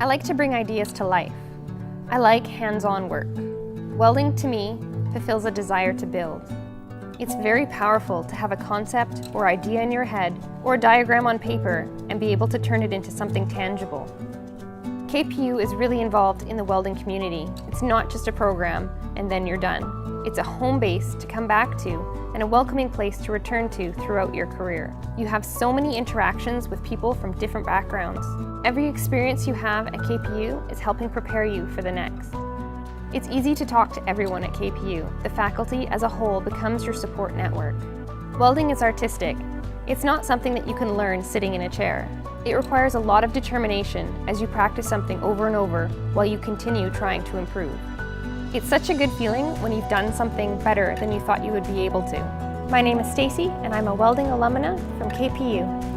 I like to bring ideas to life. I like hands-on work. Welding, to me, fulfills a desire to build. It's very powerful to have a concept or idea in your head or a diagram on paper and be able to turn it into something tangible. KPU is really involved in the welding community. It's not just a program and then you're done. It's a home base to come back to and a welcoming place to return to throughout your career. You have so many interactions with people from different backgrounds. Every experience you have at KPU is helping prepare you for the next. It's easy to talk to everyone at KPU. The faculty as a whole becomes your support network. Welding is artistic. It's not something that you can learn sitting in a chair. It requires a lot of determination as you practice something over and over while you continue trying to improve. It's such a good feeling when you've done something better than you thought you would be able to. My name is Stacey and I'm a welding alumna from KPU.